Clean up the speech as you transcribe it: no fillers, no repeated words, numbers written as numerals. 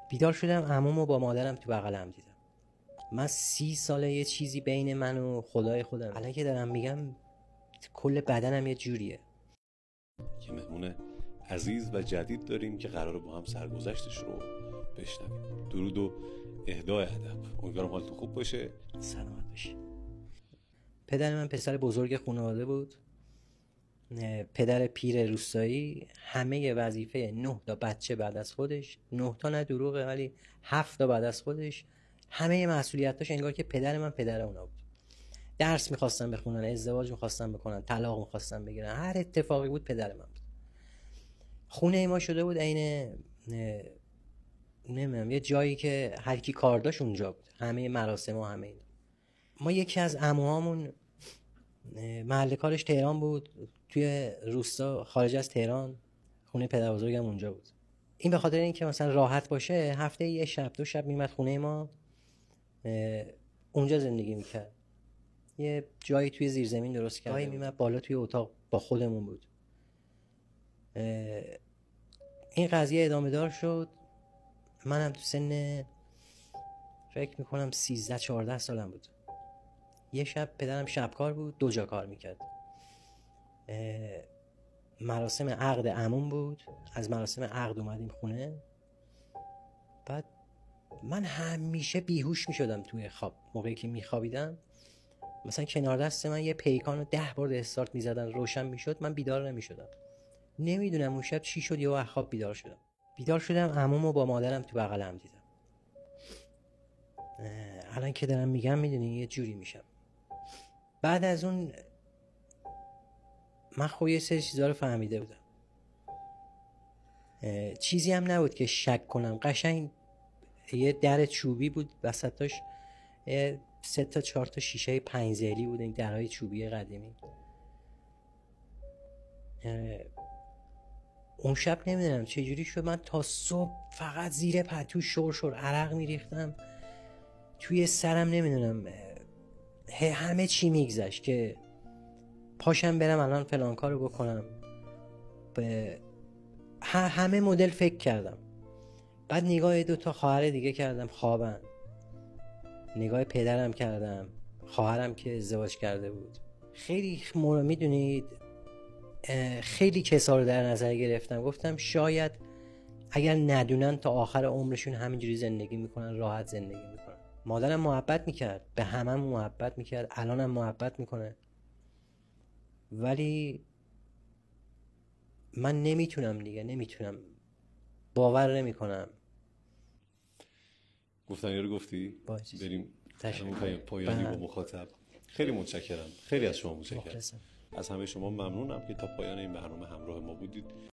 بیدار شدم عمومو با مادرم تو بغلم دیدم. من 30 ساله یه چیزی بین من و خدای خودم. الان که دارم میگم کل بدنم یه جوریه. یه مهمون عزیز و جدید داریم که قراره با هم سرگذشتش رو بشنویم. درود و اهدای ادب. امیدوارم حالتون خوب باشه. سلامت باشی. پدر من پسر بزرگ خانواده بود. پدر پیر روستایی، همه وظیفه 9 تا بچه بعد از خودش، 9 تا نه دروغه ولی 7 تا بعد از خودش، همه مسئولیتاش انگار که پدر من پدر اونا بود. درس میخواستن بخونن، ازدواج میخواستن بکنن، طلاق میخواستن بگیرن، هر اتفاقی بود پدر من بود. خونه ما شده بود عین نمیدونم یه جایی که هر کی کار داشت اونجا بود، همه مراسم و همه اینا. ما یکی از عموهامون محل کارش تهران بود، توی روستا خارج از تهران، خونه پدر بزرگم اونجا بود. این به خاطر اینکه مثلا راحت باشه هفته یه شب 2 شب میمد خونه ما، اونجا زندگی میکرد. یه جایی توی زیرزمین درست کرده، جایی میمد بالا توی اتاق با خودمون بود. این قضیه ادامه دار شد. منم تو سن فکر میکنم 13-14 سالم بود. یه شب پدرم شبکار بود، 2 جا کار میکرد. مراسم عقد عموم بود، از مراسم عقد اومدیم خونه. بعد من همیشه بیهوش میشدم توی خواب. موقعی که میخوابیدم مثلا کنار دست من یه پیکان رو 10 بار استارت میزدن، روشن میشد، من بیدار نمیشدم. نمیدونم اون شب چی شد، یهو خواب بیدار شدم عمومو با مادرم تو بغلم دیدم. الان که دارم میگم میدونی یه جوری میشم. بعد از اون من خب یه سری چیزا رو فهمیده بودم. چیزی هم نبود که شک کنم. قشنگ یه در چوبی بود، وسطش 3 تا 4 تا شیشه پنج‌ذیلی بود، این درهای چوبی قدیمی. اون شب نمیدونم چجوری شد، من تا صبح فقط زیر پتو شور عرق میریختم توی سرم. نمیدونم همه چی میگذشت که پاشم برم الان فلان کارو بکنم. همه مدل فکر کردم. بعد نگاه 2 تا خواهر دیگه کردم خوابن، نگاه پدرم کردم، خواهرم که ازدواج کرده بود. خیلی میدونید خیلی کسا رو در نظر گرفتم. گفتم شاید اگر ندونن تا آخر عمرشون همینجوری زندگی میکنن، راحت زندگی میکنن. مادرم محبت میکرد، به همم محبت میکرد، الانم محبت میکنه، ولی من نمیتونم، باور نمیکنم. گفتنی رو گفتی؟ بریم پایانی با مخاطب. خیلی متشکرم، خیلی از شما متشکرم. از همه شما ممنونم که تا پایان این برنامه همراه ما بودید.